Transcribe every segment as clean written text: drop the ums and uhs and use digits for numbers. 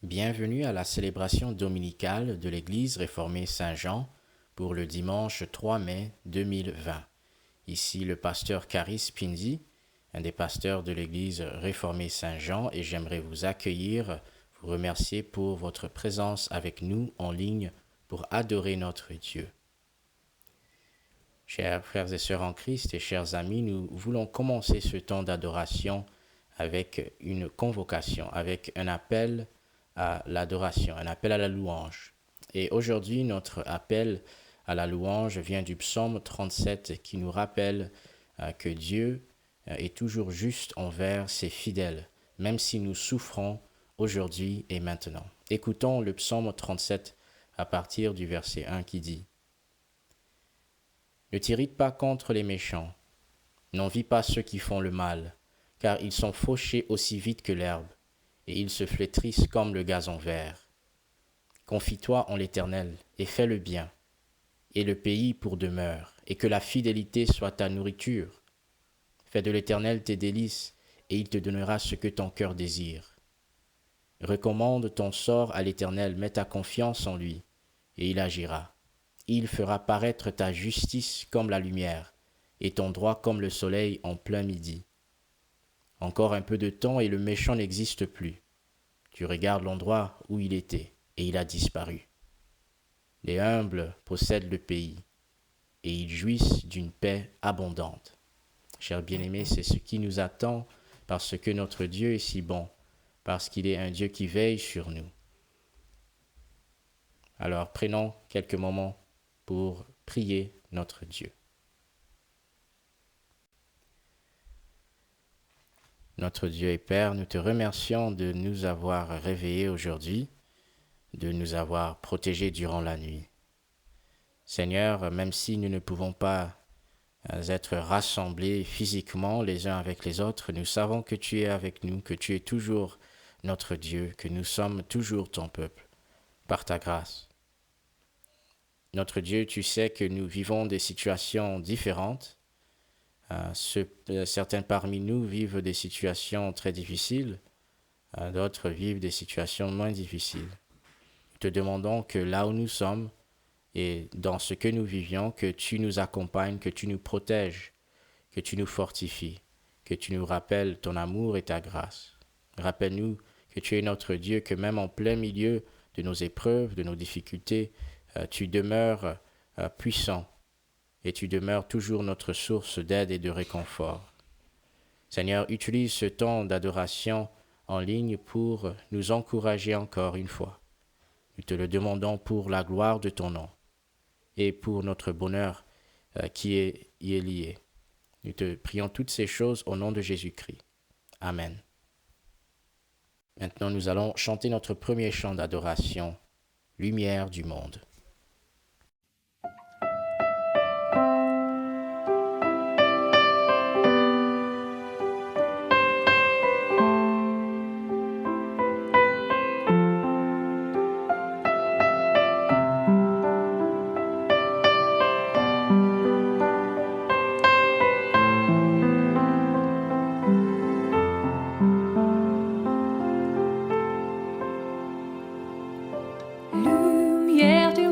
Bienvenue à la célébration dominicale de l'Église réformée Saint-Jean pour le dimanche 3 mai 2020. Ici le pasteur Caris Pindi, un des pasteurs de l'Église réformée Saint-Jean, et j'aimerais vous accueillir, vous remercier pour votre présence avec nous en ligne pour adorer notre Dieu. Chers frères et sœurs en Christ et chers amis, nous voulons commencer ce temps d'adoration avec une convocation, avec un appel à l'adoration, un appel à la louange. Et aujourd'hui, notre appel à la louange vient du psaume 37 qui nous rappelle que Dieu est toujours juste envers ses fidèles, même si nous souffrons aujourd'hui et maintenant. Écoutons le psaume 37 à partir du verset 1 qui dit « Ne t'irrite pas contre les méchants, n'envie pas ceux qui font le mal, car ils sont fauchés aussi vite que l'herbe, et ils se flétrissent comme le gazon vert. Confie-toi en l'Éternel, et fais le bien, et le pays pour demeure, et que la fidélité soit ta nourriture. Fais de l'Éternel tes délices, et il te donnera ce que ton cœur désire. Recommande ton sort à l'Éternel, mets ta confiance en lui, et il agira. Il fera paraître ta justice comme la lumière, et ton droit comme le soleil en plein midi. Encore un peu de temps et le méchant n'existe plus. Tu regardes l'endroit où il était, et il a disparu. Les humbles possèdent le pays, et ils jouissent d'une paix abondante. Chers bien-aimés, c'est ce qui nous attend parce que notre Dieu est si bon, parce qu'il est un Dieu qui veille sur nous. Alors prenons quelques moments pour prier notre Dieu. Notre Dieu et Père, nous te remercions de nous avoir réveillés aujourd'hui, de nous avoir protégés durant la nuit. Seigneur, même si nous ne pouvons pas être rassemblés physiquement les uns avec les autres, nous savons que tu es avec nous, que tu es toujours notre Dieu, que nous sommes toujours ton peuple, par ta grâce. Notre Dieu, tu sais que nous vivons des situations différentes. Certains parmi nous vivent des situations très difficiles, d'autres vivent des situations moins difficiles. Nous te demandons que là où nous sommes et dans ce que nous vivions, que tu nous accompagnes, que tu nous protèges, que tu nous fortifies, que tu nous rappelles ton amour et ta grâce. Rappelle-nous que tu es notre Dieu, que même en plein milieu de nos épreuves, de nos difficultés, tu demeures puissant et tu demeures toujours notre source d'aide et de réconfort. Seigneur, utilise ce temps d'adoration en ligne pour nous encourager encore une fois. Nous te le demandons pour la gloire de ton nom et pour notre bonheur qui y est lié. Nous te prions toutes ces choses au nom de Jésus-Christ. Amen. Maintenant, nous allons chanter notre premier chant d'adoration, Lumière du monde. Lumière du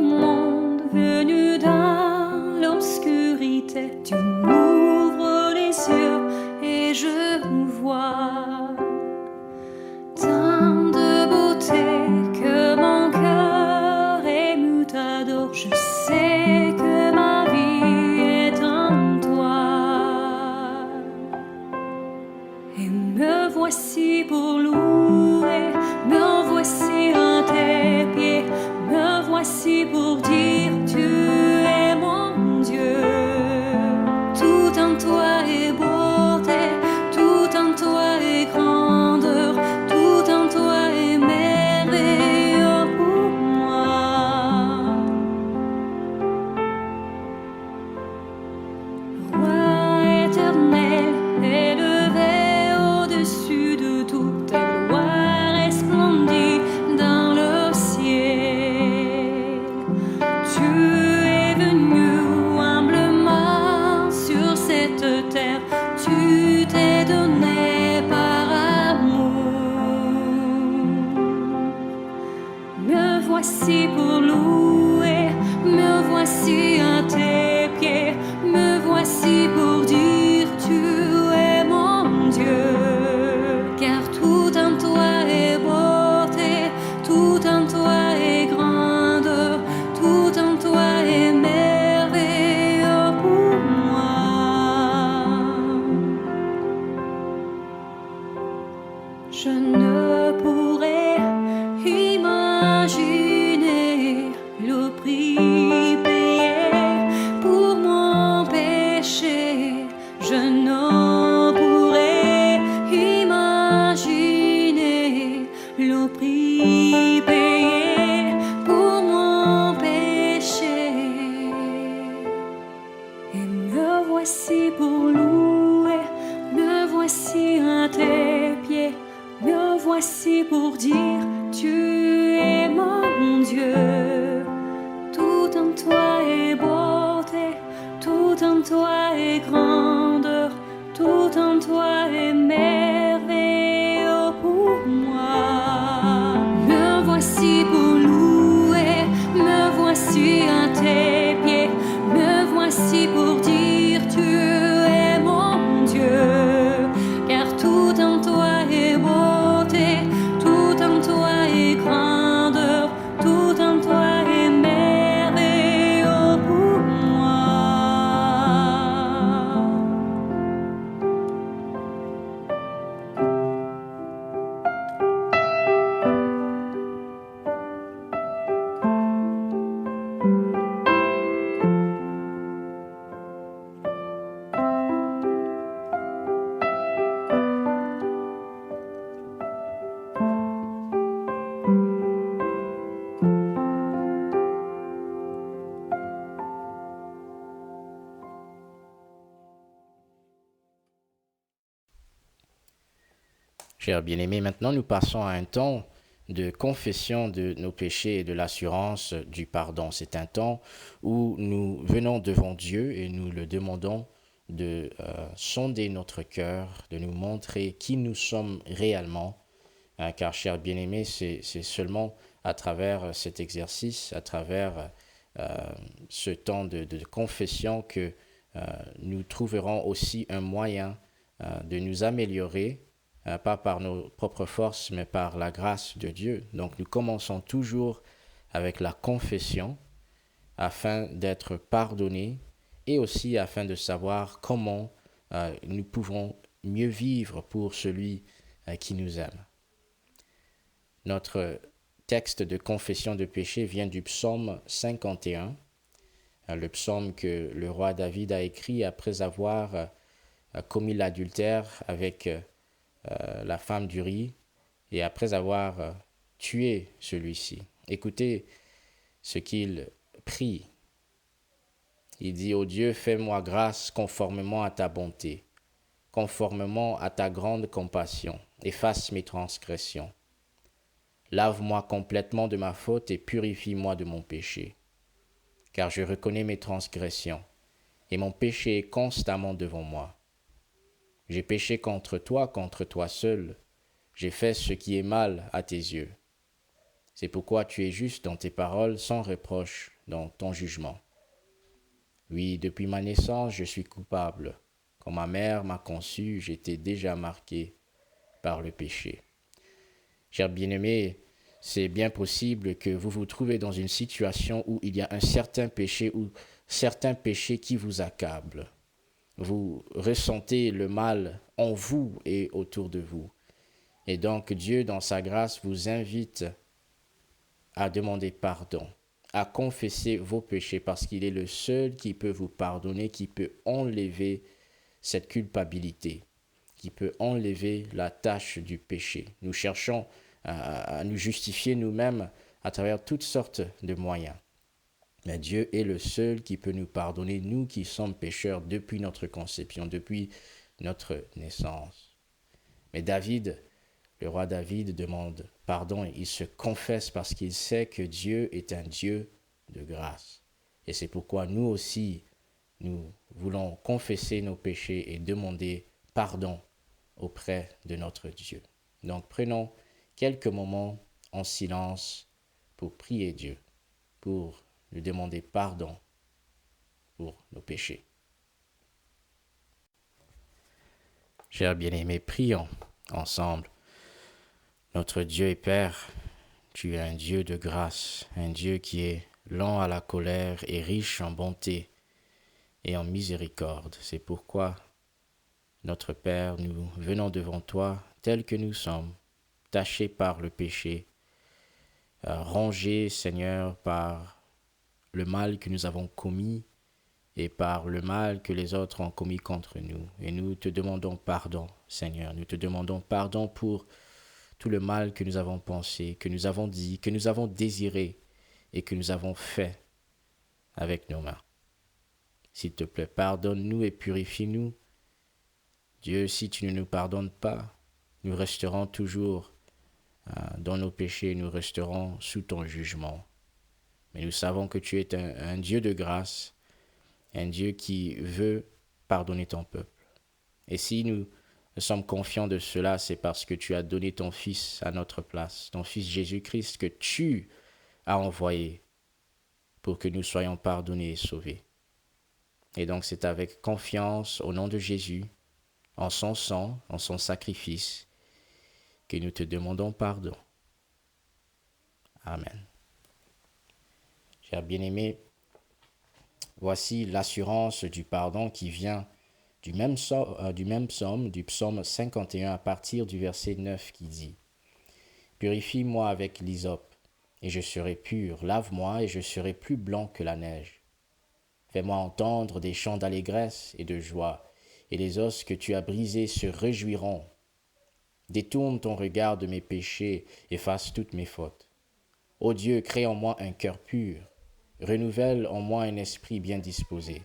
voici pour louer, me voici à tes pieds, me voici pour dire tu es mon Dieu, car tout en toi est beauté, tout en toi est grandeur, tout en toi est merveilleux pour moi. Je ne pourrais imaginer le prix payé pour mon péché. Je ne pourrais imaginer le prix payé pour mon péché. Et me voici pour louer, me voici à tes pieds, me voici pour dire tu es mon Dieu. Tout en toi est beauté, tout en toi est grandeur, tout en toi est merveilleux pour moi. Me voici pour louer, me voici à tes pieds, me voici pour dire tu es mon Dieu, car tout en toi est beauté, tout en toi est grandeur, tout en toi est merveilleux pour moi. Chers bien-aimés, maintenant nous passons à un temps de confession de nos péchés et de l'assurance du pardon. C'est un temps où nous venons devant Dieu et nous le demandons de sonder notre cœur, de nous montrer qui nous sommes réellement. Car, chers bien-aimés, c'est seulement à travers cet exercice, à travers ce temps de confession que nous trouverons aussi un moyen de nous améliorer, pas par nos propres forces, mais par la grâce de Dieu. Donc nous commençons toujours avec la confession afin d'être pardonnés et aussi afin de savoir comment nous pouvons mieux vivre pour celui qui nous aime. Notre texte de confession de péché vient du psaume 51, le psaume que le roi David a écrit après avoir commis l'adultère avec la femme d'Uri et après avoir tué celui-ci. Écoutez ce qu'il prie. Il dit: Ô Dieu, fais-moi grâce conformément à ta bonté, conformément à ta grande compassion, efface mes transgressions. Lave-moi complètement de ma faute et purifie-moi de mon péché, car je reconnais mes transgressions et mon péché est constamment devant moi. J'ai péché contre toi seul. J'ai fait ce qui est mal à tes yeux. C'est pourquoi tu es juste dans tes paroles, sans reproche dans ton jugement. Oui, depuis ma naissance, je suis coupable. Quand ma mère m'a conçu, j'étais déjà marqué par le péché. Chers bien-aimés, c'est bien possible que vous vous trouvez dans une situation où il y a un certain péché ou certains péchés qui vous accablent. Vous ressentez le mal en vous et autour de vous. Et donc Dieu, dans sa grâce, vous invite à demander pardon, à confesser vos péchés parce qu'il est le seul qui peut vous pardonner, qui peut enlever cette culpabilité, qui peut enlever la tâche du péché. Nous cherchons à nous justifier nous-mêmes à travers toutes sortes de moyens. Mais Dieu est le seul qui peut nous pardonner, nous qui sommes pécheurs depuis notre conception, depuis notre naissance. Mais David, le roi David, demande pardon et il se confesse parce qu'il sait que Dieu est un Dieu de grâce. Et c'est pourquoi nous aussi, nous voulons confesser nos péchés et demander pardon auprès de notre Dieu. Donc prenons quelques moments en silence pour prier Dieu, pour lui demander pardon pour nos péchés. Chers bien-aimés, prions ensemble. Notre Dieu et Père, tu es un Dieu de grâce, un Dieu qui est lent à la colère et riche en bonté et en miséricorde. C'est pourquoi, notre Père, nous venons devant toi tels que nous sommes, tachés par le péché, rongés, Seigneur, par le mal que nous avons commis et par le mal que les autres ont commis contre nous. Et nous te demandons pardon, Seigneur. Nous te demandons pardon pour tout le mal que nous avons pensé, que nous avons dit, que nous avons désiré et que nous avons fait avec nos mains. S'il te plaît, pardonne-nous et purifie-nous. Dieu, si tu ne nous pardonnes pas, nous resterons toujours dans nos péchés, nous resterons sous ton jugement. Mais nous savons que tu es un Dieu de grâce, un Dieu qui veut pardonner ton peuple. Et si nous sommes confiants de cela, c'est parce que tu as donné ton Fils à notre place, ton Fils Jésus-Christ que tu as envoyé pour que nous soyons pardonnés et sauvés. Et donc c'est avec confiance au nom de Jésus, en son sang, en son sacrifice, que nous te demandons pardon. Amen. Chers bien-aimés, voici l'assurance du pardon qui vient du même psaume, du psaume 51 à partir du verset 9 qui dit « Purifie-moi avec l'hysope, et je serai pur, lave-moi et je serai plus blanc que la neige. Fais-moi entendre des chants d'allégresse et de joie, et les os que tu as brisés se réjouiront. Détourne ton regard de mes péchés, efface toutes mes fautes. Ô Dieu, crée en moi un cœur pur, renouvelle en moi un esprit bien disposé.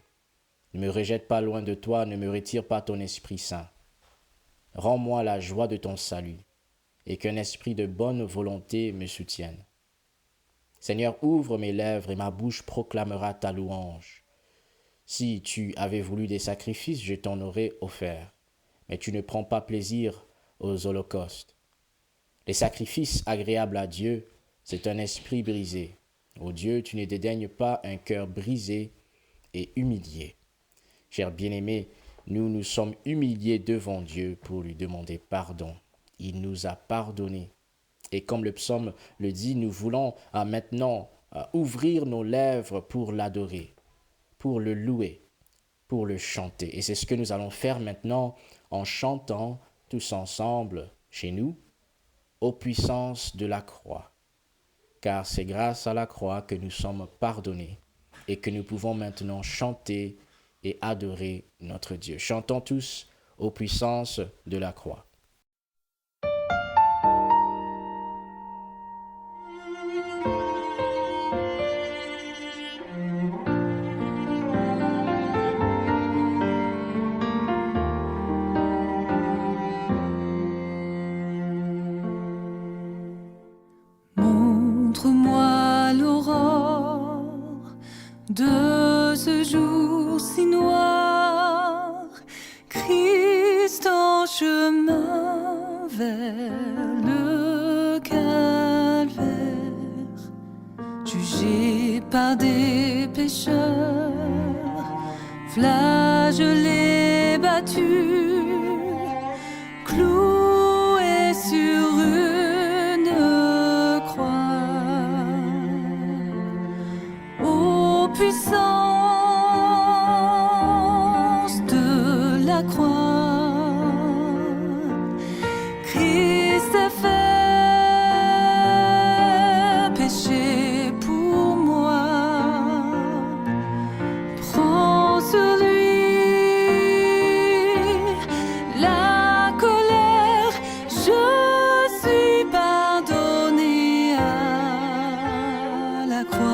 Ne me rejette pas loin de toi, ne me retire pas ton Esprit Saint. Rends-moi la joie de ton salut, et qu'un esprit de bonne volonté me soutienne. Seigneur, ouvre mes lèvres et ma bouche proclamera ta louange. Si tu avais voulu des sacrifices, je t'en aurais offert, mais tu ne prends pas plaisir aux holocaustes. Les sacrifices agréables à Dieu, c'est un esprit brisé. Ô Dieu, tu ne dédaignes pas un cœur brisé et humilié. Chers bien-aimés, nous nous sommes humiliés devant Dieu pour lui demander pardon. Il nous a pardonné. Et comme le psaume le dit, nous voulons maintenant ouvrir nos lèvres pour l'adorer, pour le louer, pour le chanter. Et c'est ce que nous allons faire maintenant en chantant tous ensemble chez nous, aux puissances de la croix. Car c'est grâce à la croix que nous sommes pardonnés et que nous pouvons maintenant chanter et adorer notre Dieu. Chantons tous aux puissances de la croix. Montre-moi l'aurore de ce jour si noir, Christ en chemin vers le calvaire, jugé par des pécheurs, flagellé, battu, cloué sur une croix. Ô puissance de la croix, Christ a fait péché pour moi. Prends sur lui la colère, je suis pardonné à la croix.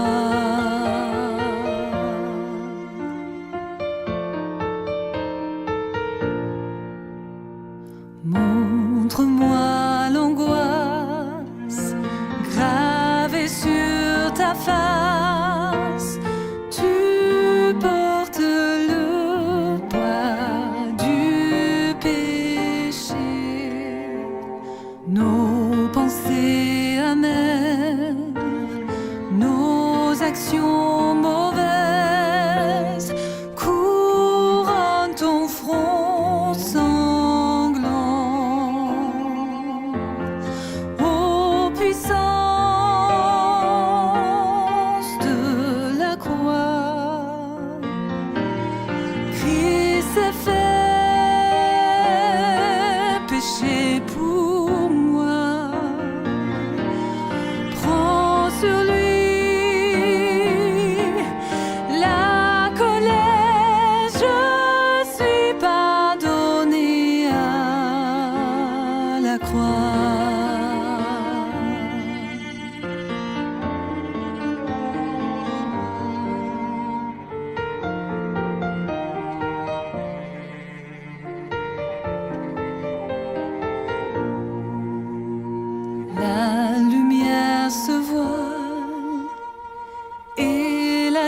Montre-moi l'angoisse gravée sur ta face. Tu portes le poids du péché. Nos pensées amères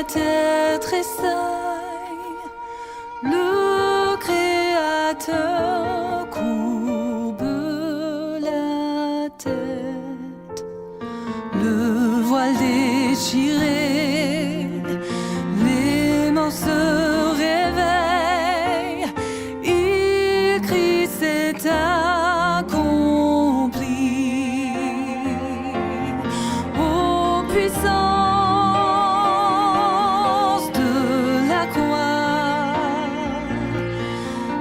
tes tressailles, le Créateur courbe la tête, le voile déchiré, les morts se réveillent, il crie c'est accompli. Ô puissance de la croix,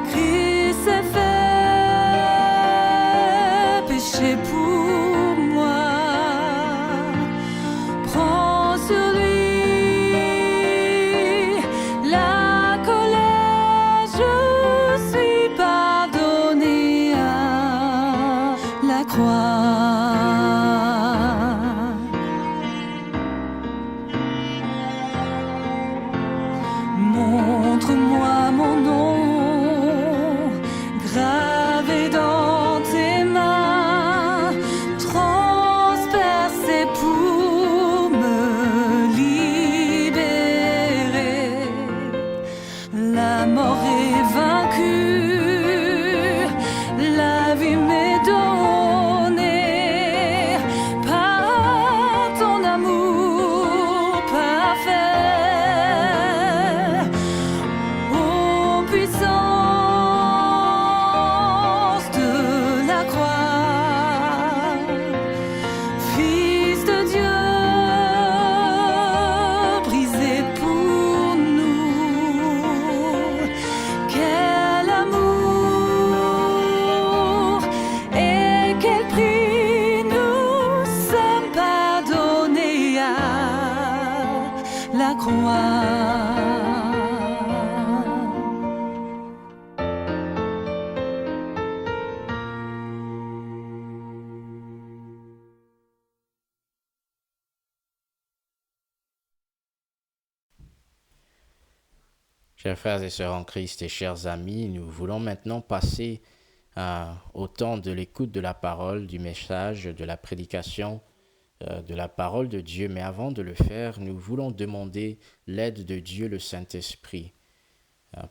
Christ s'est fait péché pour moi. Prends sur lui la colère, je suis pardonné à la croix. Montre-moi mon nom gravé dans tes mains, transpercé pour me libérer. La mort est vaincue, la vie m'est donnée par ton amour parfait. Ô puissance de la croix, Fils de Dieu, brisé pour nous. Quel amour et quel prix, nous sommes pardonnés à la croix. Chers frères et sœurs en Christ et chers amis, nous voulons maintenant passer au temps de l'écoute de la parole, du message, de la prédication, de la parole de Dieu. Mais avant de le faire, nous voulons demander l'aide de Dieu, le Saint-Esprit,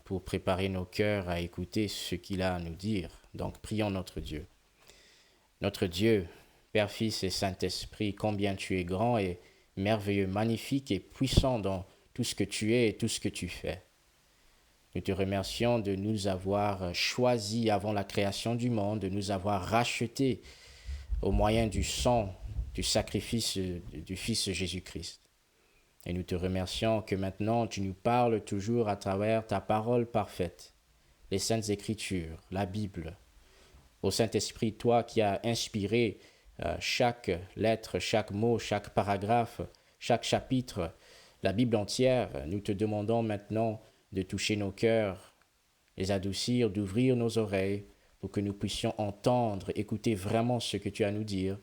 pour préparer nos cœurs à écouter ce qu'il a à nous dire. Donc, prions notre Dieu. Notre Dieu, Père, Fils et Saint-Esprit, combien tu es grand et merveilleux, magnifique et puissant dans tout ce que tu es et tout ce que tu fais. Nous te remercions de nous avoir choisis avant la création du monde, de nous avoir rachetés au moyen du sang, du sacrifice du Fils Jésus-Christ. Et nous te remercions que maintenant tu nous parles toujours à travers ta parole parfaite, les Saintes Écritures, la Bible. Ô Saint-Esprit, toi qui as inspiré chaque lettre, chaque mot, chaque paragraphe, chaque chapitre, la Bible entière, nous te demandons maintenant de toucher nos cœurs, les adoucir, d'ouvrir nos oreilles pour que nous puissions entendre, écouter vraiment ce que tu as à nous dire,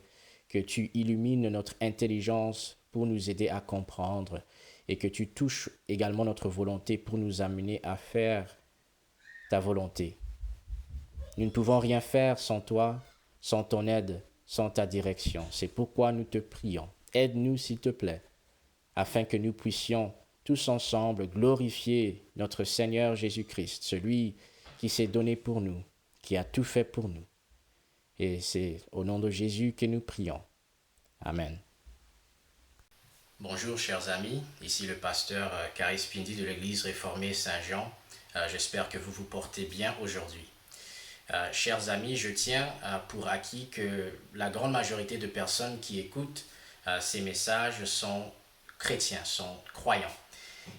que tu illumines notre intelligence pour nous aider à comprendre et que tu touches également notre volonté pour nous amener à faire ta volonté. Nous ne pouvons rien faire sans toi, sans ton aide, sans ta direction. C'est pourquoi nous te prions. Aide-nous s'il te plaît, afin que nous puissions tous ensemble glorifier notre Seigneur Jésus-Christ, celui qui s'est donné pour nous, qui a tout fait pour nous. Et c'est au nom de Jésus que nous prions. Amen. Bonjour chers amis, ici le pasteur Caris Pindi de l'église réformée Saint-Jean. J'espère que vous vous portez bien aujourd'hui. Chers amis, je tiens pour acquis que la grande majorité de personnes qui écoutent ces messages sont chrétiens, sont croyants.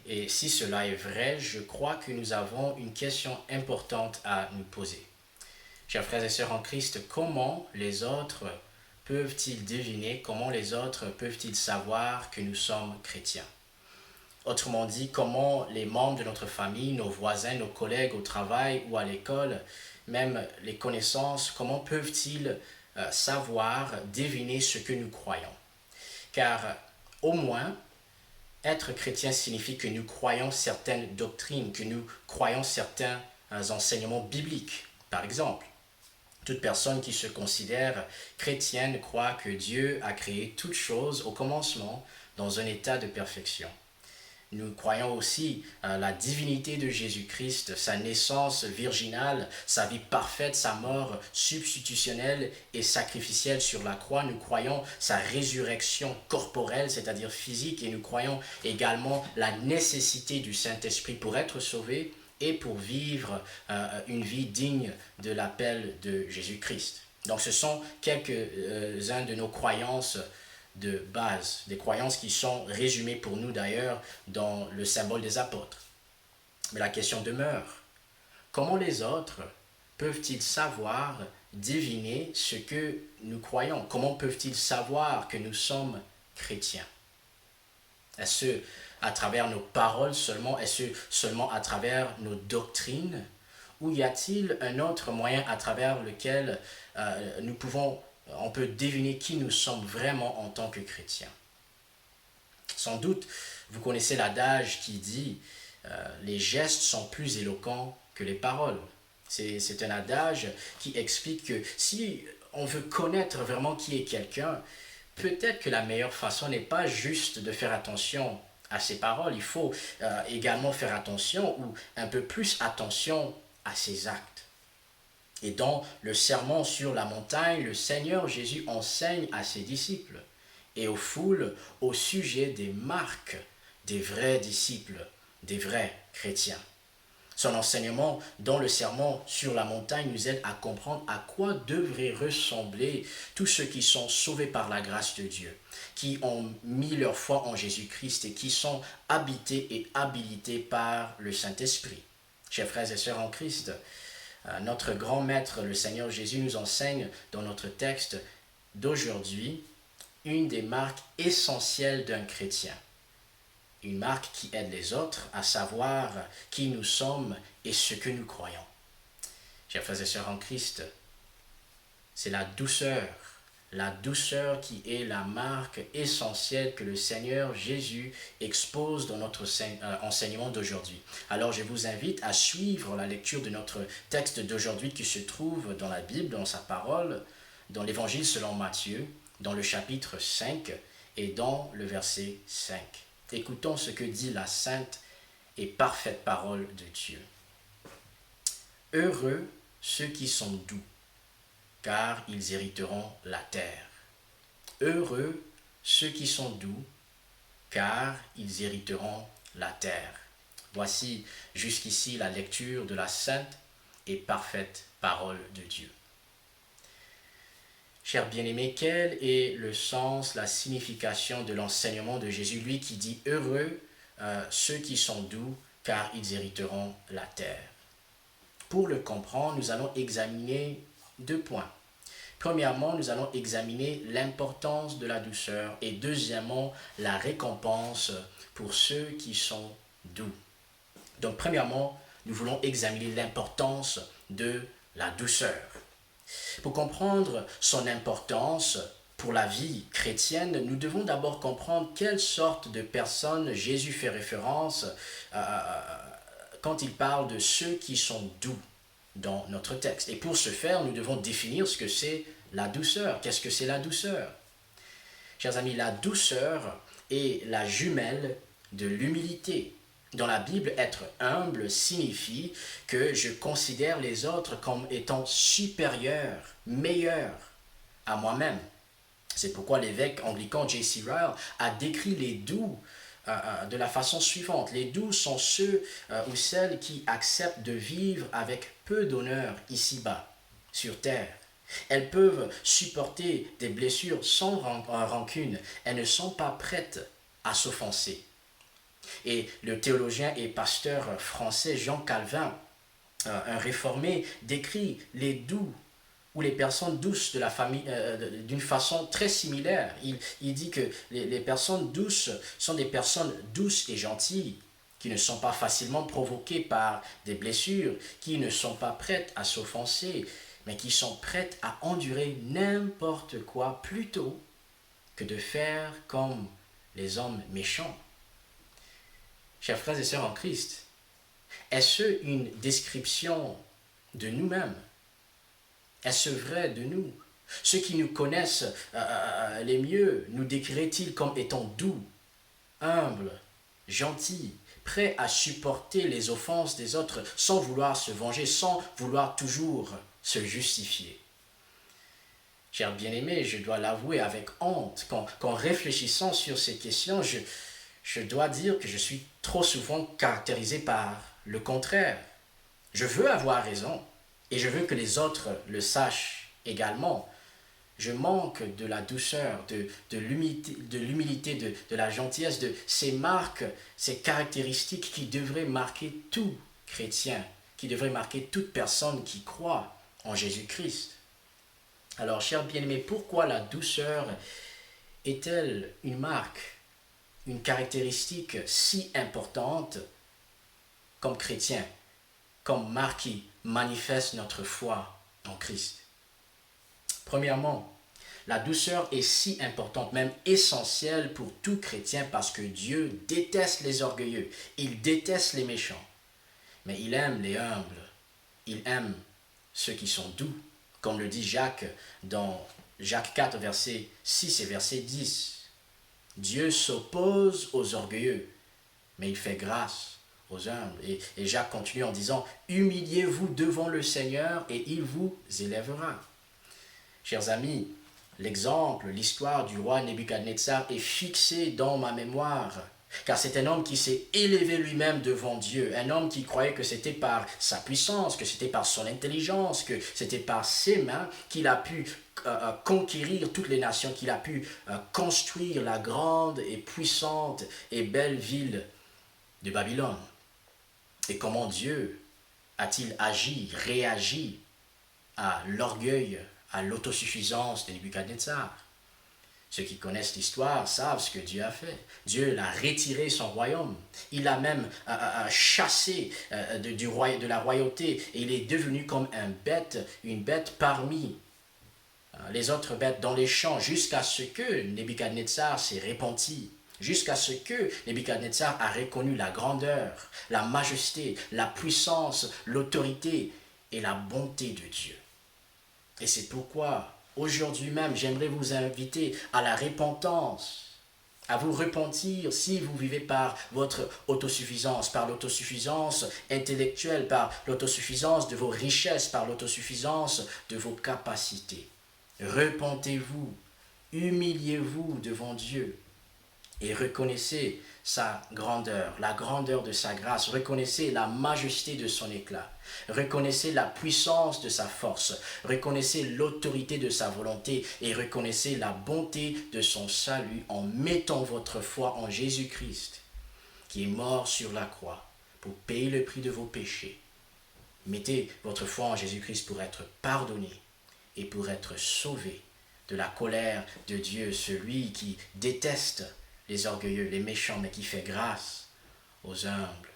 Et si cela est vrai, je crois que nous avons une question importante à nous poser. Chers frères et sœurs en Christ, comment les autres peuvent-ils deviner, comment les autres peuvent-ils savoir que nous sommes chrétiens? Autrement dit, comment les membres de notre famille, nos voisins, nos collègues au travail ou à l'école, même les connaissances, comment peuvent-ils savoir, deviner ce que nous croyons? Car au moins, être chrétien signifie que nous croyons certaines doctrines, que nous croyons certains enseignements bibliques. Par exemple, toute personne qui se considère chrétienne croit que Dieu a créé toutes choses au commencement dans un état de perfection. Nous croyons aussi à la divinité de Jésus-Christ, sa naissance virginale, sa vie parfaite, sa mort substitutionnelle et sacrificielle sur la croix. Nous croyons sa résurrection corporelle, c'est-à-dire physique, et nous croyons également la nécessité du Saint-Esprit pour être sauvé et pour vivre une vie digne de l'appel de Jésus-Christ. Donc ce sont quelques-uns de nos croyances de base, des croyances qui sont résumées pour nous d'ailleurs dans le symbole des apôtres. Mais la question demeure, comment les autres peuvent-ils savoir, deviner ce que nous croyons? Comment peuvent-ils savoir que nous sommes chrétiens? Est-ce à travers nos paroles seulement? Est-ce seulement à travers nos doctrines? Ou y a-t-il un autre moyen à travers lequel on peut deviner qui nous sommes vraiment en tant que chrétiens? Sans doute, vous connaissez l'adage qui dit les gestes sont plus éloquents que les paroles. C'est un adage qui explique que si on veut connaître vraiment qui est quelqu'un, peut-être que la meilleure façon n'est pas juste de faire attention à ses paroles, il faut également faire attention ou un peu plus attention à ses actes. Et dans le sermon sur la montagne, le Seigneur Jésus enseigne à ses disciples et aux foules au sujet des marques des vrais disciples, des vrais chrétiens. Son enseignement dans le sermon sur la montagne nous aide à comprendre à quoi devraient ressembler tous ceux qui sont sauvés par la grâce de Dieu, qui ont mis leur foi en Jésus-Christ et qui sont habités et habilités par le Saint-Esprit. Chers frères et sœurs en Christ, notre grand maître, le Seigneur Jésus, nous enseigne dans notre texte d'aujourd'hui une des marques essentielles d'un chrétien. Une marque qui aide les autres à savoir qui nous sommes et ce que nous croyons. Chers frères et sœurs en Christ, c'est la douceur qui est la marque essentielle que le Seigneur Jésus expose dans notre enseignement d'aujourd'hui. Alors je vous invite à suivre la lecture de notre texte d'aujourd'hui qui se trouve dans la Bible, dans sa parole, dans l'Évangile selon Matthieu, dans le chapitre 5 et dans le verset 5. Écoutons ce que dit la sainte et parfaite parole de Dieu. Heureux ceux qui sont doux, car ils hériteront la terre. Heureux ceux qui sont doux, car ils hériteront la terre. Voici jusqu'ici la lecture de la sainte et parfaite parole de Dieu. Chers bien-aimés, quel est le sens, la signification de l'enseignement de Jésus, lui qui dit « Heureux ceux qui sont doux, car ils hériteront la terre ». Pour le comprendre, nous allons examiner 2 points. Premièrement, nous allons examiner l'importance de la douceur et deuxièmement, la récompense pour ceux qui sont doux. Donc premièrement, nous voulons examiner l'importance de la douceur. Pour comprendre son importance pour la vie chrétienne, nous devons d'abord comprendre quelle sorte de personnes Jésus fait référence quand il parle de ceux qui sont doux dans notre texte. Et pour ce faire, nous devons définir ce que c'est la douceur. Qu'est-ce que c'est la douceur? Chers amis, la douceur est la jumelle de l'humilité. Dans la Bible, être humble signifie que je considère les autres comme étant supérieurs, meilleurs à moi-même. C'est pourquoi l'évêque anglican J.C. Ryle a décrit les doux de la façon suivante. Les doux sont ceux ou celles qui acceptent de vivre avec peu d'honneur ici-bas, sur terre. Elles peuvent supporter des blessures sans rancune. Elles ne sont pas prêtes à s'offenser. Et le théologien et pasteur français Jean Calvin, un réformé, décrit les doux ou les personnes douces de la famille d'une façon très similaire. Il dit que les personnes douces sont des personnes douces et gentilles, qui ne sont pas facilement provoquées par des blessures, qui ne sont pas prêtes à s'offenser, mais qui sont prêtes à endurer n'importe quoi plutôt que de faire comme les hommes méchants. Chers frères et sœurs en Christ, est-ce une description de nous-mêmes? Est-ce vrai de nous? Ceux qui nous connaissent les mieux nous décriraient-ils comme étant doux, humbles, gentil, prêt à supporter les offenses des autres sans vouloir se venger, sans vouloir toujours se justifier. Chers bien-aimés, je dois l'avouer avec honte, qu'en réfléchissant sur ces questions, je dois dire que je suis trop souvent caractérisé par le contraire. Je veux avoir raison et je veux que les autres le sachent également. Je manque de la douceur, de l'humilité, de la gentillesse, de ces marques, ces caractéristiques qui devraient marquer tout chrétien, qui devraient marquer toute personne qui croit en Jésus-Christ. Alors, chers bien-aimés, pourquoi la douceur est-elle une marque, une caractéristique si importante comme chrétien, comme marque qui manifeste notre foi en Christ? Premièrement, la douceur est si importante, même essentielle pour tout chrétien parce que Dieu déteste les orgueilleux, il déteste les méchants, mais il aime les humbles, il aime ceux qui sont doux, comme le dit Jacques dans Jacques 4, verset 6 et verset 10. Dieu s'oppose aux orgueilleux, mais il fait grâce aux humbles. Et Jacques continue en disant, « Humiliez-vous devant le Seigneur et il vous élèvera. » Chers amis, l'exemple, l'histoire du roi Nebuchadnezzar est fixée dans ma mémoire, car c'est un homme qui s'est élevé lui-même devant Dieu, un homme qui croyait que c'était par sa puissance, que c'était par son intelligence, que c'était par ses mains qu'il a pu conquérir toutes les nations, qu'il a pu construire la grande et puissante et belle ville de Babylone. Et comment Dieu a-t-il agi, réagi à l'orgueil, à l'autosuffisance de Nebuchadnezzar? Ceux qui connaissent l'histoire savent ce que Dieu a fait. Dieu l'a retiré son royaume. Il l'a même chassé de la royauté. Et il est devenu comme une bête parmi les autres bêtes dans les champs, jusqu'à ce que Nebuchadnezzar s'est repenti. Jusqu'à ce que Nebuchadnezzar a reconnu la grandeur, la majesté, la puissance, l'autorité et la bonté de Dieu. Et c'est pourquoi aujourd'hui même, j'aimerais vous inviter à la repentance, à vous repentir si vous vivez par votre autosuffisance, par l'autosuffisance intellectuelle, par l'autosuffisance de vos richesses, par l'autosuffisance de vos capacités. Repentez-vous, humiliez-vous devant Dieu et reconnaissez sa grandeur, la grandeur de sa grâce, reconnaissez la majesté de son éclat, reconnaissez la puissance de sa force, reconnaissez l'autorité de sa volonté et reconnaissez la bonté de son salut en mettant votre foi en Jésus-Christ, qui est mort sur la croix pour payer le prix de vos péchés. Mettez votre foi en Jésus-Christ pour être pardonné et pour être sauvé de la colère de Dieu, celui qui déteste les orgueilleux, les méchants, mais qui fait grâce aux humbles,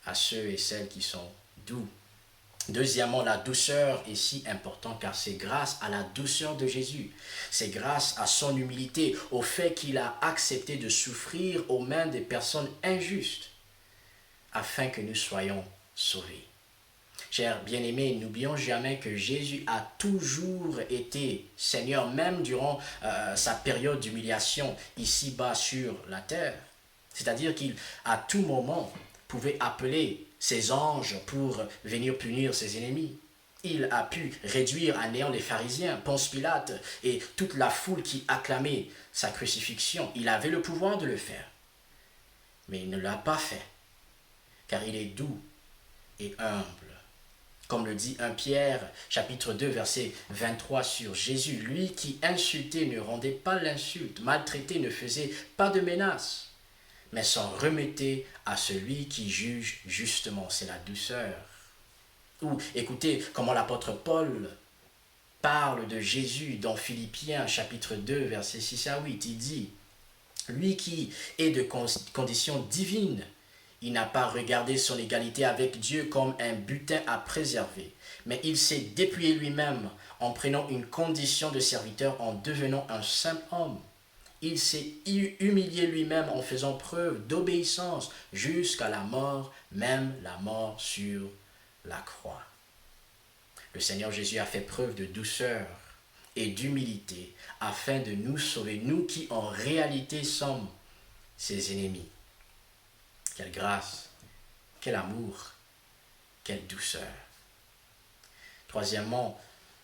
à ceux et celles qui sont doux. Deuxièmement, la douceur est si importante car c'est grâce à la douceur de Jésus. C'est grâce à son humilité, au fait qu'il a accepté de souffrir aux mains des personnes injustes afin que nous soyons sauvés. Chers bien-aimés, n'oublions jamais que Jésus a toujours été Seigneur, même durant sa période d'humiliation ici-bas sur la terre. C'est-à-dire qu'à tout moment pouvait appeler ses anges pour venir punir ses ennemis. Il a pu réduire à néant les pharisiens, Ponce Pilate et toute la foule qui acclamait sa crucifixion. Il avait le pouvoir de le faire. Mais il ne l'a pas fait, car il est doux et humble. Comme le dit 1 Pierre, chapitre 2, verset 23 sur Jésus, lui qui insultait ne rendait pas l'insulte, maltraité ne faisait pas de menace, mais s'en remettait à celui qui juge justement, c'est la douceur. Ou écoutez comment l'apôtre Paul parle de Jésus dans Philippiens, chapitre 2, verset 6 à 8, il dit, lui qui est de condition divine, il n'a pas regardé son égalité avec Dieu comme un butin à préserver, mais il s'est dépouillé lui-même en prenant une condition de serviteur, en devenant un simple homme. Il s'est humilié lui-même en faisant preuve d'obéissance jusqu'à la mort, même la mort sur la croix. Le Seigneur Jésus a fait preuve de douceur et d'humilité afin de nous sauver, nous qui en réalité sommes ses ennemis. Quelle grâce, quel amour, quelle douceur. Troisièmement,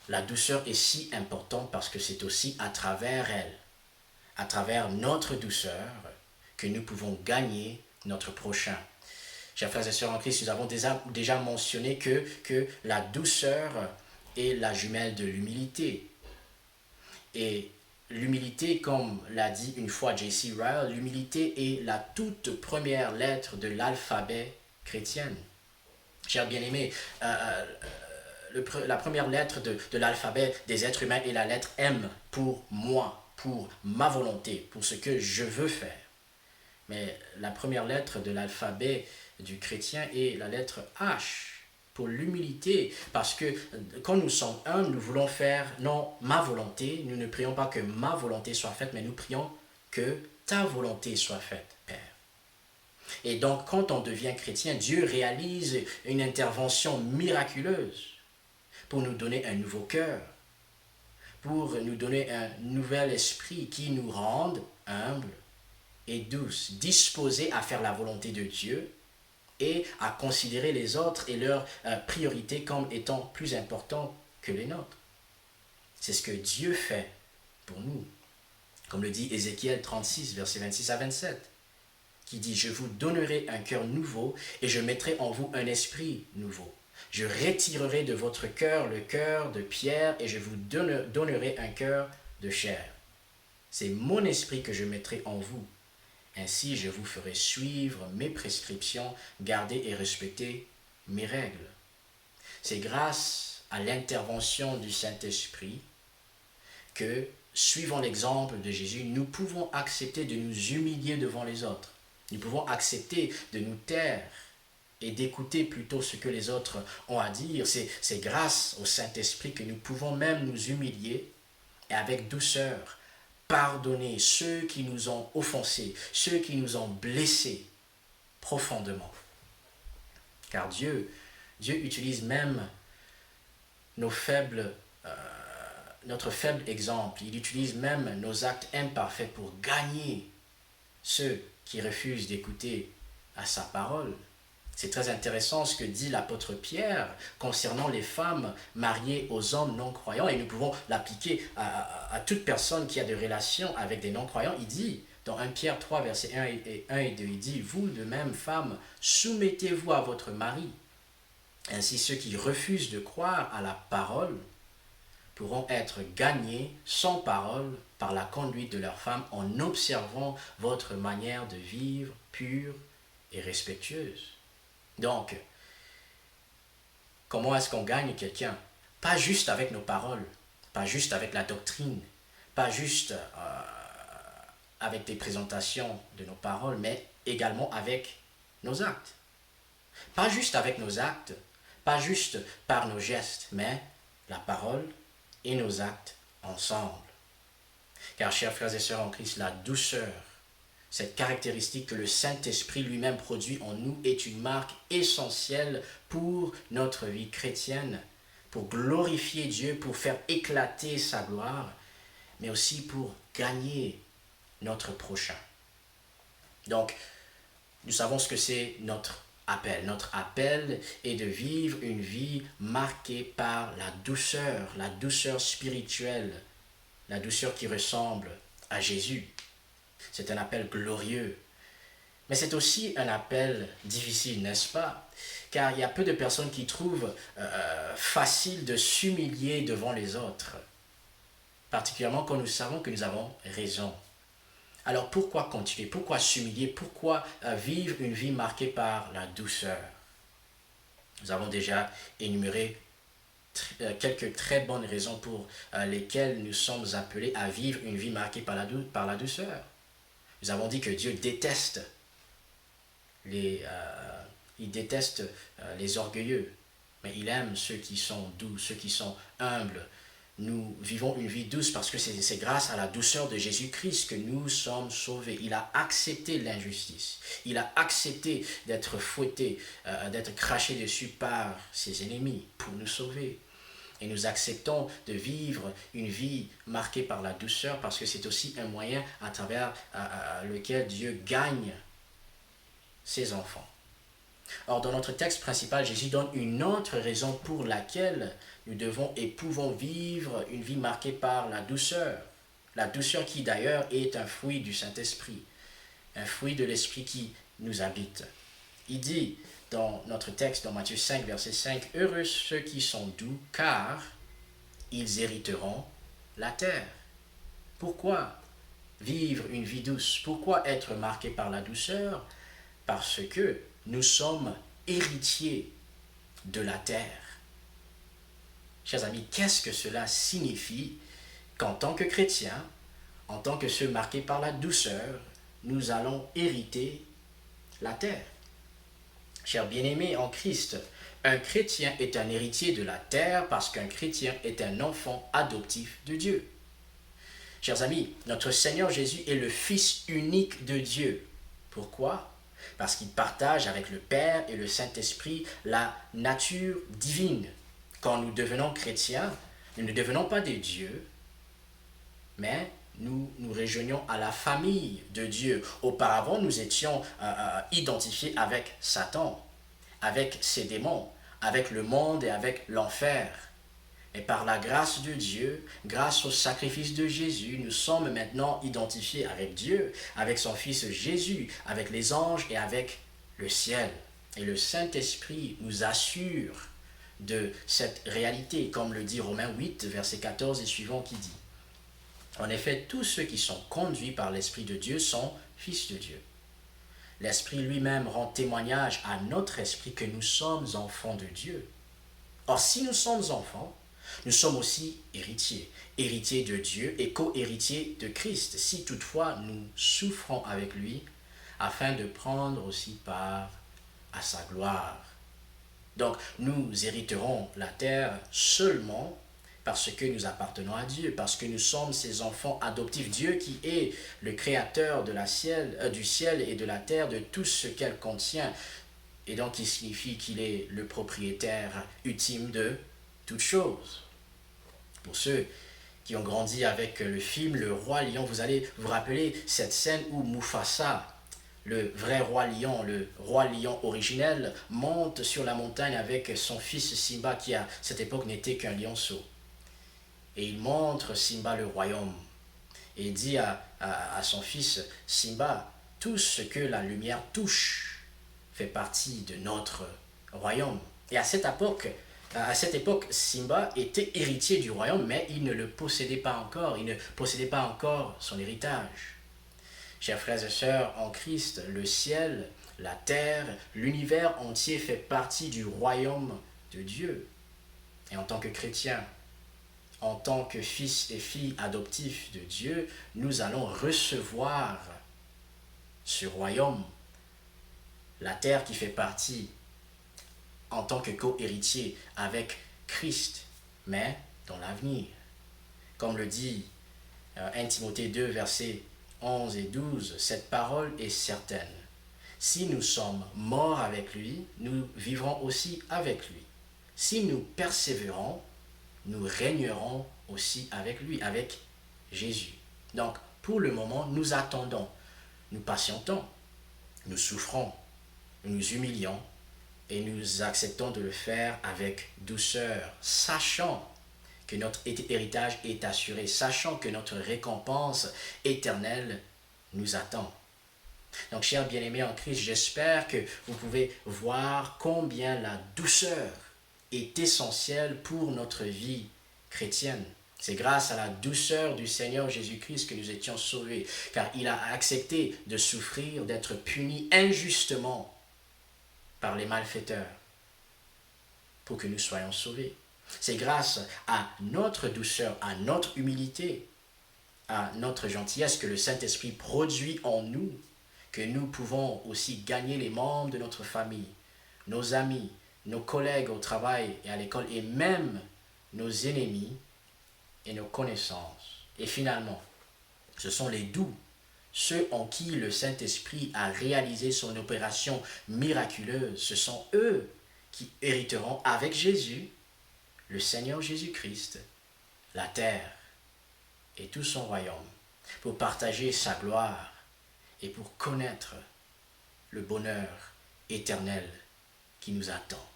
la douceur est si importante parce que c'est aussi à travers elle, à travers notre douceur, que nous pouvons gagner notre prochain. Chers frères et sœurs en Christ, nous avons déjà mentionné que la douceur est la jumelle de l'humilité. Et l'humilité, comme l'a dit une fois J.C. Ryle, l'humilité est la toute première lettre de l'alphabet chrétien. Chers bien-aimés, la première lettre de l'alphabet des êtres humains est la lettre M pour moi, pour ma volonté, pour ce que je veux faire. Mais la première lettre de l'alphabet du chrétien est la lettre H pour l'humilité. Parce que quand nous sommes un, nous voulons faire non ma volonté. Nous ne prions pas que ma volonté soit faite, mais nous prions que ta volonté soit faite, Père. Et donc, quand on devient chrétien, Dieu réalise une intervention miraculeuse pour nous donner un nouveau cœur, pour nous donner un nouvel esprit qui nous rende humbles et douces, disposés à faire la volonté de Dieu et à considérer les autres et leurs priorités comme étant plus importantes que les nôtres. C'est ce que Dieu fait pour nous. Comme le dit Ézéchiel 36, versets 26 à 27, qui dit « Je vous donnerai un cœur nouveau et je mettrai en vous un esprit nouveau. Je retirerai de votre cœur le cœur de pierre et je vous donnerai un cœur de chair. C'est mon esprit que je mettrai en vous. Ainsi, je vous ferai suivre mes prescriptions, garder et respecter mes règles. » C'est grâce à l'intervention du Saint-Esprit que, suivant l'exemple de Jésus, nous pouvons accepter de nous humilier devant les autres. Nous pouvons accepter de nous taire et d'écouter plutôt ce que les autres ont à dire. C'est grâce au Saint-Esprit que nous pouvons même nous humilier et avec douceur pardonner ceux qui nous ont offensés, ceux qui nous ont blessés profondément. Car Dieu utilise même notre faible exemple. Il utilise même nos actes imparfaits pour gagner ceux qui refusent d'écouter à sa parole. C'est très intéressant ce que dit l'apôtre Pierre concernant les femmes mariées aux hommes non-croyants, et nous pouvons l'appliquer à toute personne qui a des relations avec des non-croyants. Il dit, dans 1 Pierre 3, versets 1 et 2, il dit « Vous, de même, femmes, soumettez-vous à votre mari. Ainsi, ceux qui refusent de croire à la parole pourront être gagnés sans parole par la conduite de leurs femmes en observant votre manière de vivre pure et respectueuse. » Donc, comment est-ce qu'on gagne quelqu'un? Pas juste avec nos paroles, pas juste avec la doctrine, pas juste avec des présentations de nos paroles, mais également avec nos actes. Pas juste avec nos actes, pas juste par nos gestes, mais la parole et nos actes ensemble. Car, chers frères et sœurs en Christ, la douceur, cette caractéristique que le Saint-Esprit lui-même produit en nous, est une marque essentielle pour notre vie chrétienne, pour glorifier Dieu, pour faire éclater sa gloire, mais aussi pour gagner notre prochain. Donc, nous savons ce que c'est notre appel. Notre appel est de vivre une vie marquée par la douceur spirituelle, la douceur qui ressemble à Jésus. C'est un appel glorieux. Mais c'est aussi un appel difficile, n'est-ce pas? Car il y a peu de personnes qui trouvent facile de s'humilier devant les autres, particulièrement quand nous savons que nous avons raison. Alors pourquoi continuer? Pourquoi s'humilier? Pourquoi vivre une vie marquée par la douceur? Nous avons déjà énuméré quelques très bonnes raisons pour lesquelles nous sommes appelés à vivre une vie marquée par la douceur. Nous avons dit que Dieu déteste les orgueilleux, mais il aime ceux qui sont doux, ceux qui sont humbles. Nous vivons une vie douce parce que c'est grâce à la douceur de Jésus-Christ que nous sommes sauvés. Il a accepté l'injustice. Il a accepté d'être fouetté, d'être craché dessus par ses ennemis pour nous sauver. Et nous acceptons de vivre une vie marquée par la douceur parce que c'est aussi un moyen à travers lequel Dieu gagne ses enfants. Or, dans notre texte principal, Jésus donne une autre raison pour laquelle nous devons et pouvons vivre une vie marquée par la douceur. La douceur qui d'ailleurs est un fruit du Saint-Esprit, un fruit de l'Esprit qui nous habite. Il dit dans notre texte, dans Matthieu 5, verset 5, « Heureux ceux qui sont doux, car ils hériteront la terre. » Pourquoi vivre une vie douce? Pourquoi être marqué par la douceur? Parce que nous sommes héritiers de la terre. Chers amis, qu'est-ce que cela signifie qu'en tant que chrétiens, en tant que ceux marqués par la douceur, nous allons hériter la terre? Chers bien-aimés en Christ, un chrétien est un héritier de la terre parce qu'un chrétien est un enfant adoptif de Dieu. Chers amis, notre Seigneur Jésus est le Fils unique de Dieu. Pourquoi? Parce qu'il partage avec le Père et le Saint-Esprit la nature divine. Quand nous devenons chrétiens, nous ne devenons pas des dieux, mais nous nous rejoignons à la famille de Dieu. Auparavant, nous étions identifiés avec Satan, avec ses démons, avec le monde et avec l'enfer. Et par la grâce de Dieu, grâce au sacrifice de Jésus, nous sommes maintenant identifiés avec Dieu, avec son Fils Jésus, avec les anges et avec le ciel. Et le Saint-Esprit nous assure de cette réalité, comme le dit Romains 8, verset 14 et suivant, qui dit: en effet, tous ceux qui sont conduits par l'Esprit de Dieu sont fils de Dieu. L'Esprit lui-même rend témoignage à notre esprit que nous sommes enfants de Dieu. Or, si nous sommes enfants, nous sommes aussi héritiers, héritiers de Dieu et co-héritiers de Christ, si toutefois nous souffrons avec lui, afin de prendre aussi part à sa gloire. Donc, nous hériterons la terre seulement parce que nous appartenons à Dieu, parce que nous sommes ses enfants adoptifs. Dieu qui est le créateur du ciel et de la terre, de tout ce qu'elle contient, et donc il signifie qu'il est le propriétaire ultime de toutes choses. Pour ceux qui ont grandi avec le film Le Roi Lion, vous allez vous rappeler cette scène où Mufasa, le vrai roi lion originel, monte sur la montagne avec son fils Simba, qui à cette époque n'était qu'un lionceau. Et il montre Simba le royaume. Et il dit à son fils Simba, tout ce que la lumière touche fait partie de notre royaume. Et à cette époque, Simba était héritier du royaume, mais il ne le possédait pas encore. Il ne possédait pas encore son héritage. Chers frères et sœurs en Christ, le ciel, la terre, l'univers entier fait partie du royaume de Dieu. Et en tant que chrétiens, en tant que fils et filles adoptifs de Dieu, nous allons recevoir ce royaume, la terre qui fait partie en tant que co-héritier avec Christ, mais dans l'avenir. Comme le dit 1 Timothée 2, versets 11 et 12, cette parole est certaine. Si nous sommes morts avec lui, nous vivrons aussi avec lui. Si nous persévérons, nous régnerons aussi avec lui, avec Jésus. Donc, pour le moment, nous attendons, nous patientons, nous souffrons, nous nous humilions et nous acceptons de le faire avec douceur, sachant que notre héritage est assuré, sachant que notre récompense éternelle nous attend. Donc, chers bien-aimés en Christ, j'espère que vous pouvez voir combien la douceur est essentielle pour notre vie chrétienne. C'est grâce à la douceur du Seigneur Jésus-Christ que nous étions sauvés, car il a accepté de souffrir, d'être puni injustement par les malfaiteurs pour que nous soyons sauvés. C'est grâce à notre douceur, à notre humilité, à notre gentillesse que le Saint-Esprit produit en nous, que nous pouvons aussi gagner les membres de notre famille, nos amis, nos collègues au travail et à l'école, et même nos ennemis et nos connaissances. Et finalement, ce sont les doux, ceux en qui le Saint-Esprit a réalisé son opération miraculeuse. Ce sont eux qui hériteront avec Jésus, le Seigneur Jésus-Christ, la terre et tout son royaume, pour partager sa gloire et pour connaître le bonheur éternel qui nous attend.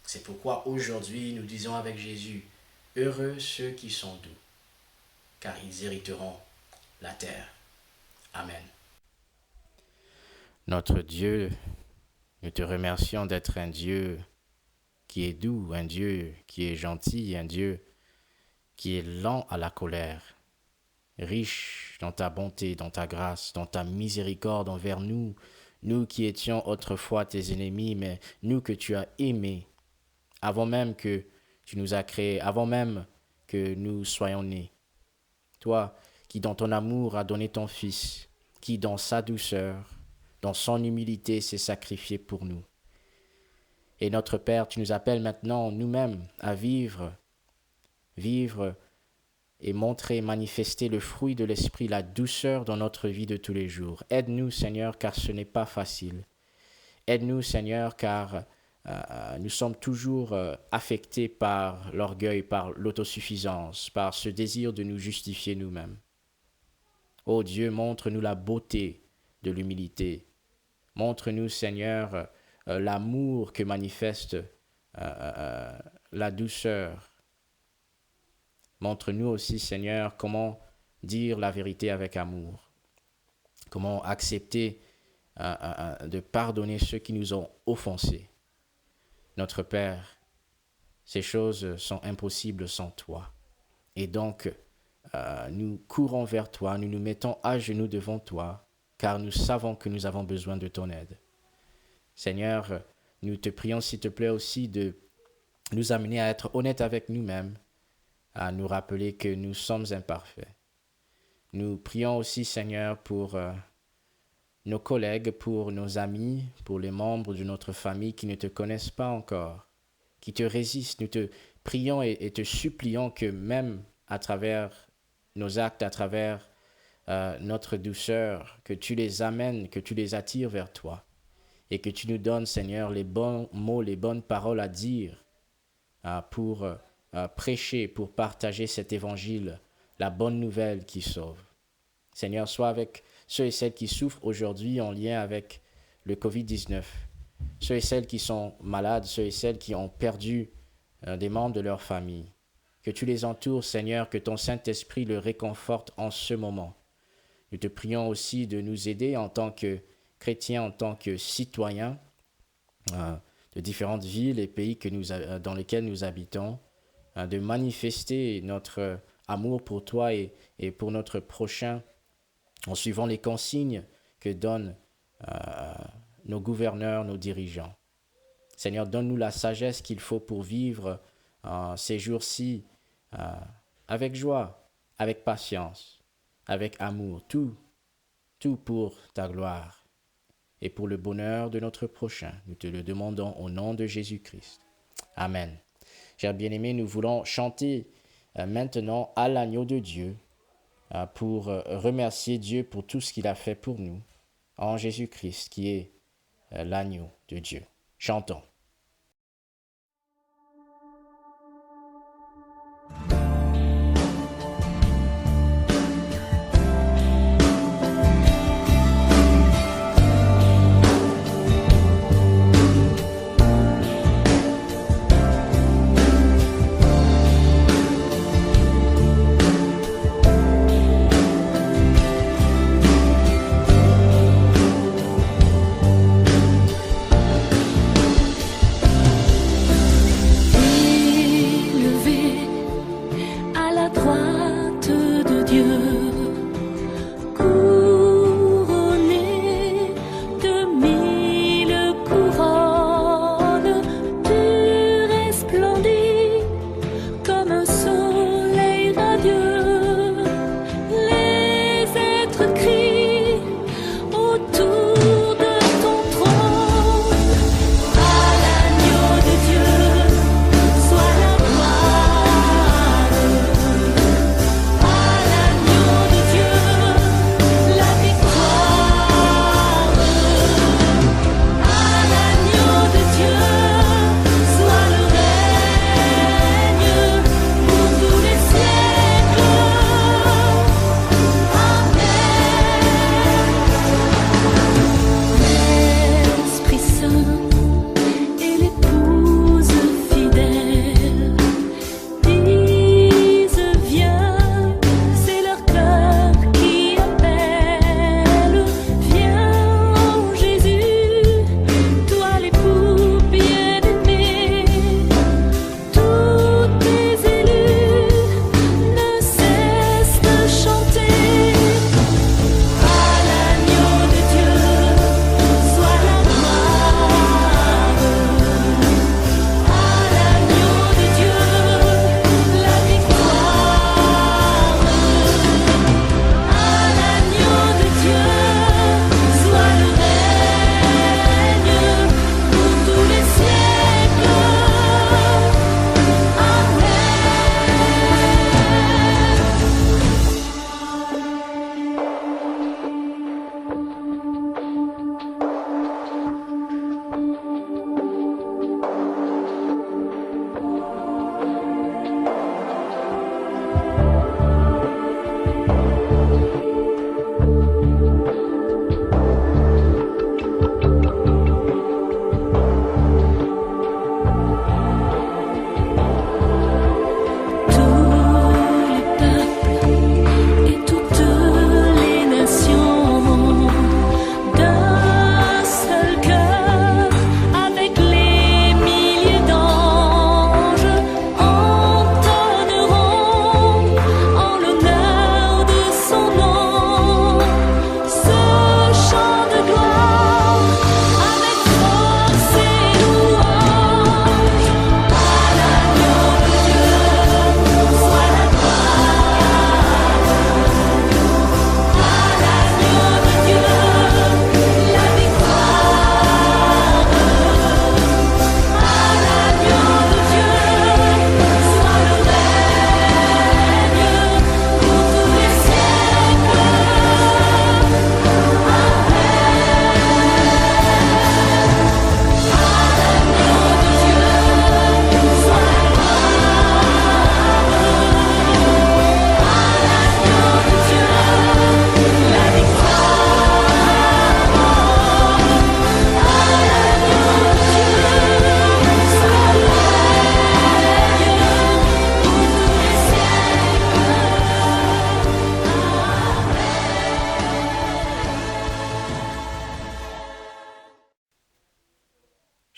C'est pourquoi aujourd'hui nous disons avec Jésus, heureux ceux qui sont doux, car ils hériteront la terre. Amen. Notre Dieu, nous te remercions d'être un Dieu qui est doux, un Dieu qui est gentil, un Dieu qui est lent à la colère, riche dans ta bonté, dans ta grâce, dans ta miséricorde envers nous, nous qui étions autrefois tes ennemis, mais nous que tu as aimés, avant même que tu nous as créés, avant même que nous soyons nés. Toi qui dans ton amour as donné ton Fils, qui dans sa douceur, dans son humilité s'est sacrifié pour nous. Et notre Père, tu nous appelles maintenant nous-mêmes à vivre et montrer, manifester le fruit de l'Esprit, la douceur dans notre vie de tous les jours. Aide-nous, Seigneur, car ce n'est pas facile. Aide-nous, Seigneur, car nous sommes toujours affectés par l'orgueil, par l'autosuffisance, par ce désir de nous justifier nous-mêmes. Ô Dieu, montre-nous la beauté de l'humilité. Montre-nous, Seigneur, l'amour que manifeste la douceur. Montre-nous aussi, Seigneur, comment dire la vérité avec amour. Comment accepter de pardonner ceux qui nous ont offensés. Notre Père, ces choses sont impossibles sans toi. Et donc, nous courons vers toi, nous nous mettons à genoux devant toi, car nous savons que nous avons besoin de ton aide. Seigneur, nous te prions, s'il te plaît, aussi de nous amener à être honnêtes avec nous-mêmes, à nous rappeler que nous sommes imparfaits. Nous prions aussi, Seigneur, pour nos collègues, pour nos amis, pour les membres de notre famille qui ne te connaissent pas encore, qui te résistent. Nous te prions et te supplions que même à travers nos actes, à travers notre douceur, que tu les amènes, que tu les attires vers toi et que tu nous donnes, Seigneur, les bons mots, les bonnes paroles à dire pour prêcher, pour partager cet évangile, la bonne nouvelle qui sauve. Seigneur, sois avec ceux et celles qui souffrent aujourd'hui en lien avec le Covid-19, ceux et celles qui sont malades, ceux et celles qui ont perdu des membres de leur famille. Que tu les entoures, Seigneur, que ton Saint-Esprit le réconforte en ce moment. Nous te prions aussi de nous aider en tant que chrétiens, en tant que citoyens de différentes villes et pays dans lesquels nous habitons, de manifester notre amour pour toi et pour notre prochain en suivant les consignes que donnent nos gouverneurs, nos dirigeants. Seigneur, donne-nous la sagesse qu'il faut pour vivre ces jours-ci avec joie, avec patience, avec amour, tout pour ta gloire et pour le bonheur de notre prochain. Nous te le demandons au nom de Jésus-Christ. Amen. Chers bien-aimés, nous voulons chanter maintenant à l'agneau de Dieu pour remercier Dieu pour tout ce qu'il a fait pour nous en Jésus-Christ, qui est l'agneau de Dieu. Chantons.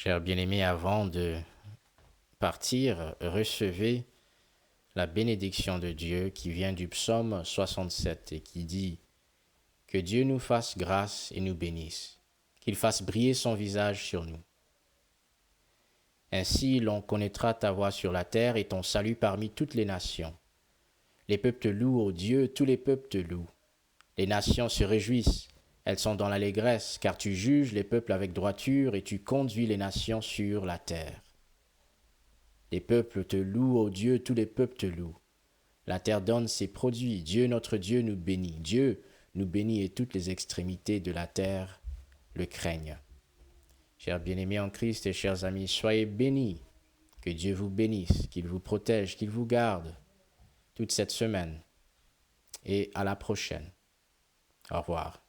Chers bien-aimés, avant de partir, recevez la bénédiction de Dieu qui vient du psaume 67 et qui dit « Que Dieu nous fasse grâce et nous bénisse, qu'il fasse briller son visage sur nous. Ainsi l'on connaîtra ta voix sur la terre et ton salut parmi toutes les nations. Les peuples te louent, ô Dieu, tous les peuples te louent. Les nations se réjouissent, elles sont dans l'allégresse, car tu juges les peuples avec droiture et tu conduis les nations sur la terre. Les peuples te louent, ô Dieu, tous les peuples te louent. La terre donne ses produits, Dieu notre Dieu nous bénit. Dieu nous bénit et toutes les extrémités de la terre le craignent. Chers bien-aimés en Christ et chers amis, soyez bénis. Que Dieu vous bénisse, qu'il vous protège, qu'il vous garde toute cette semaine. Et à la prochaine. Au revoir.